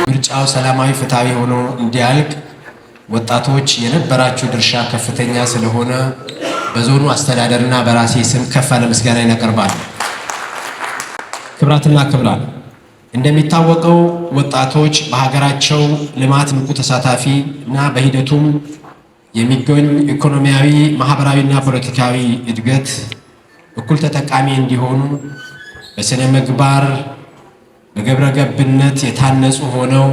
ምርጫው ሰላማዊ ፍትሃዊ ሆኖ እንዲያልቅ ወጣቶች የነበራችሁ ድርሻ ከፍተኛ ስለሆነ በዞኑ አስተዳደርና በራሴ ስም ከፍ ያለ ምስጋና እናቀርባለን። ክብራትና ክብራን፣ እንደሚታወቀው ወጣቶች በሀገራቸው ልማት ንቁ ተሳታፊ እና በሂደቱም የሚገኝ ኢኮኖሚያዊ፣ ማህበራዊና ፖለቲካዊ እድገት እኩል ተጠቃሚ እንዲሆኑ በስነ ምግባር በግብረ ገብነት የታነጹ ሆነው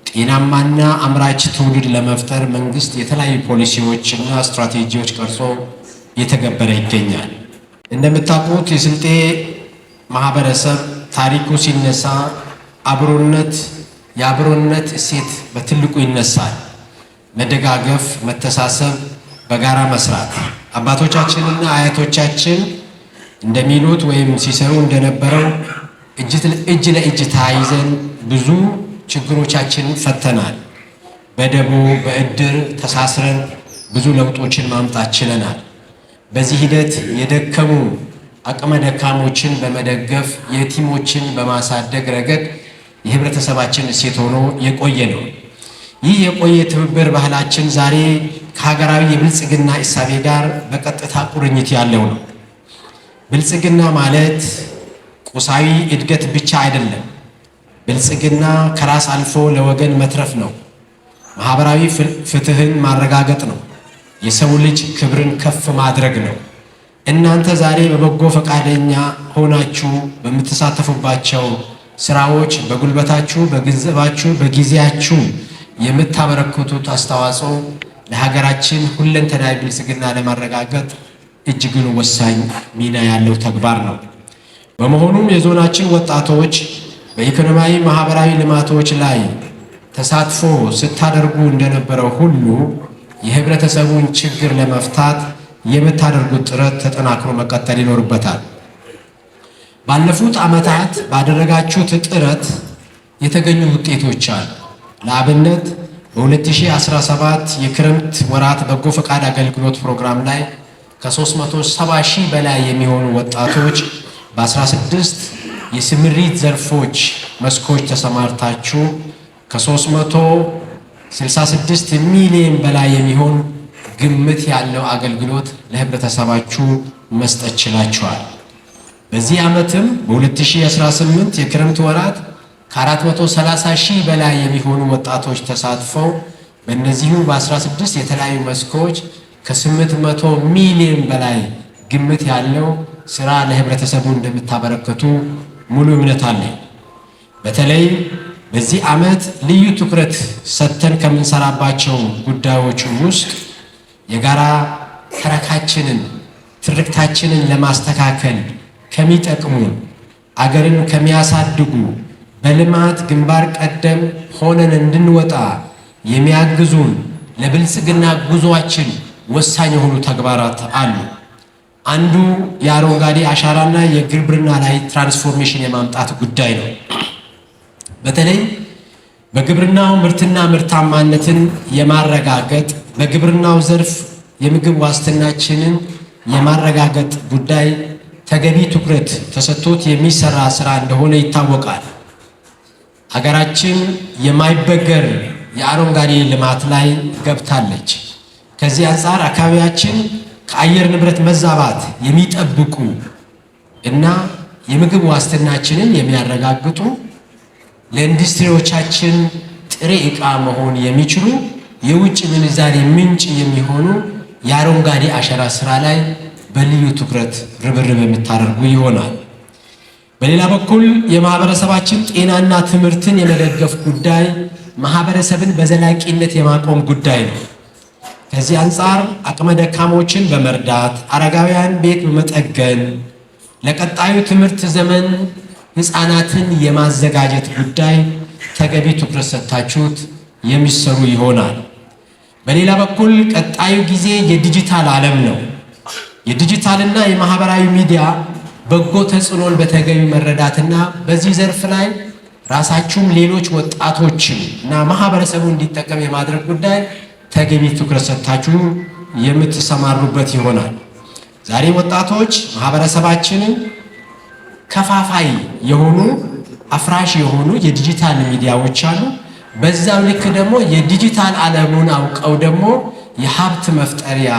ጤናማና አምራች ትውልድ ለመፍጠር መንግስት የተለያዩ ፖሊሲዎችና ስትራቴጂዎች ቀርጾ እየተገበረ ይገኛል። እንደምታውቁት የስልጤ ማህበረሰብ ታሪኩ ሲነሳ የአብሮነት እሴት በትልቁ ይነሳል። መደጋገፍ፣ መተሳሰብ፣ በጋራ መስራት አባቶቻችንና አያቶቻችን እንደሚሉት ወይም ሲሰሩ እንደነበረው እጅ ለእጅ ተያይዘን ብዙ ችግሮቻችንን ፈተናል። በደቦ በእድር ተሳስረን ብዙ ለውጦችን ማምጣት ችለናል። በዚህ ሂደት የደከሙ አቅመ ደካሞችን በመደገፍ የቲሞችን በማሳደግ ረገድ የህብረተሰባችን እሴት ሆኖ የቆየ ነው። ይህ የቆየ ትብብር ባህላችን ዛሬ ከሀገራዊ የብልጽግና እሳቤ ጋር በቀጥታ ቁርኝት ያለው ነው። ብልጽግና ማለት ቁሳዊ እድገት ብቻ አይደለም። ብልጽግና ከራስ አልፎ ለወገን መትረፍ ነው። ማህበራዊ ፍትህን ማረጋገጥ ነው። የሰው ልጅ ክብርን ከፍ ማድረግ ነው። እናንተ ዛሬ በበጎ ፈቃደኛ ሆናችሁ በምትሳተፉባቸው ስራዎች በጉልበታችሁ፣ በገንዘባችሁ፣ በጊዜያችሁ የምታበረክቱት አስተዋጽኦ ለሀገራችን ሁለንተናዊ ብልጽግና ለማረጋገጥ እጅግን ወሳኝ ሚና ያለው ተግባር ነው። በመሆኑም የዞናችን ወጣቶች በኢኮኖሚያዊ ማህበራዊ ልማቶች ላይ ተሳትፎ ስታደርጉ እንደነበረው ሁሉ የህብረተሰቡን ችግር ለመፍታት የምታደርጉት ጥረት ተጠናክሮ መቀጠል ይኖርበታል። ባለፉት ዓመታት ባደረጋችሁት ጥረት የተገኙ ውጤቶች አሉ። ለአብነት በ2017 የክረምት ወራት በጎ ፈቃድ አገልግሎት ፕሮግራም ላይ ከ370 ሺህ በላይ የሚሆኑ ወጣቶች በ16 የስምሪት ዘርፎች መስኮች ተሰማርታችሁ ከ366 ሚሊዮን በላይ የሚሆን ግምት ያለው አገልግሎት ለህብረተሰባችሁ መስጠት ችላችኋል። በዚህ ዓመትም በ2018 የክረምት ወራት ከ430 ሺህ በላይ የሚሆኑ ወጣቶች ተሳትፈው በእነዚሁ በ16 የተለያዩ መስኮች ከ800 ሚሊዮን በላይ ግምት ያለው ስራ ለህብረተሰቡ እንደምታበረከቱ ሙሉ እምነት አለኝ። በተለይ በዚህ ዓመት ልዩ ትኩረት ሰጥተን ከምንሰራባቸው ጉዳዮች ውስጥ የጋራ ትርክታችንን ለማስተካከል ከሚጠቅሙን፣ አገርን ከሚያሳድጉ፣ በልማት ግንባር ቀደም ሆነን እንድንወጣ የሚያግዙን ለብልጽግና ጉዞአችን ወሳኝ የሆኑ ተግባራት አሉ። አንዱ የአረንጓዴ አሻራና የግብርና ላይ ትራንስፎርሜሽን የማምጣት ጉዳይ ነው። በተለይ በግብርናው ምርትና ምርታማነትን የማረጋገጥ በግብርናው ዘርፍ የምግብ ዋስትናችንን የማረጋገጥ ጉዳይ ተገቢ ትኩረት ተሰጥቶት የሚሰራ ስራ እንደሆነ ይታወቃል። ሀገራችን የማይበገር የአረንጓዴ ልማት ላይ ገብታለች። ከዚህ አንጻር አካባቢያችን ከአየር ንብረት መዛባት የሚጠብቁ እና የምግብ ዋስትናችንን የሚያረጋግጡ ለኢንዱስትሪዎቻችን ጥሬ ዕቃ መሆን የሚችሉ የውጭ ምንዛሪ ምንጭ የሚሆኑ የአረንጓዴ አሻራ ስራ ላይ በልዩ ትኩረት ርብርብ የምታደርጉ ይሆናል። በሌላ በኩል የማህበረሰባችን ጤናና ትምህርትን የመደገፍ ጉዳይ ማህበረሰብን በዘላቂነት የማቆም ጉዳይ ነው። ከዚህ አንጻር አቅመ ደካሞችን በመርዳት አረጋውያን ቤት በመጠገን ለቀጣዩ ትምህርት ዘመን ህፃናትን የማዘጋጀት ጉዳይ ተገቢ ትኩረት ሰጥታችሁት የሚሰሩ ይሆናል። በሌላ በኩል ቀጣዩ ጊዜ የዲጂታል ዓለም ነው። የዲጂታልና የማህበራዊ ሚዲያ በጎ ተጽዕኖን በተገቢ መረዳትና በዚህ ዘርፍ ላይ ራሳችሁም ሌሎች ወጣቶችን እና ማህበረሰቡ እንዲጠቀም የማድረግ ጉዳይ ተገቢ ትኩረት ሰጥታችሁ የምትሰማሩበት ይሆናል። ዛሬ ወጣቶች ማህበረሰባችንን ከፋፋይ የሆኑ አፍራሽ የሆኑ የዲጂታል ሚዲያዎች አሉ። በዛው ልክ ደግሞ የዲጂታል ዓለሙን አውቀው ደግሞ የሀብት መፍጠሪያ፣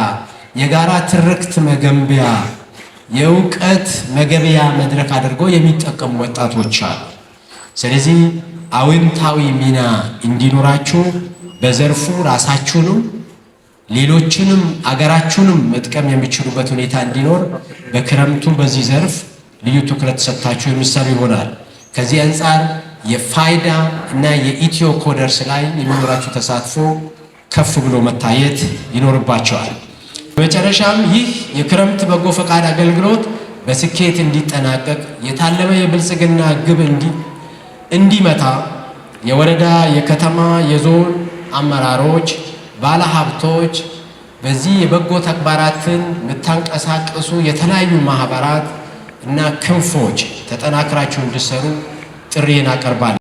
የጋራ ትርክት መገንቢያ፣ የእውቀት መገበያ መድረክ አድርገው የሚጠቀሙ ወጣቶች አሉ። ስለዚህ አዎንታዊ ሚና እንዲኖራችሁ በዘርፉ ራሳችሁንም ሌሎችንም አገራችሁንም መጥቀም የሚችሉበት ሁኔታ እንዲኖር በክረምቱ በዚህ ዘርፍ ልዩ ትኩረት ሰጥታችሁ የሚሰሩ ይሆናል። ከዚህ አንጻር የፋይዳ እና የኢትዮ ኮደርስ ላይ የሚኖራችሁ ተሳትፎ ከፍ ብሎ መታየት ይኖርባቸዋል። በመጨረሻም ይህ የክረምት በጎ ፈቃድ አገልግሎት በስኬት እንዲጠናቀቅ የታለመ የብልጽግና ግብ እንዲመታ የወረዳ፣ የከተማ፣ የዞን አመራሮች፣ ባለሀብቶች፣ በዚህ የበጎ ተግባራትን የምታንቀሳቀሱ የተለያዩ ማህበራት እና ክንፎች ተጠናክራችሁ እንዲሰሩ ጥሪዬን አቀርባለሁ።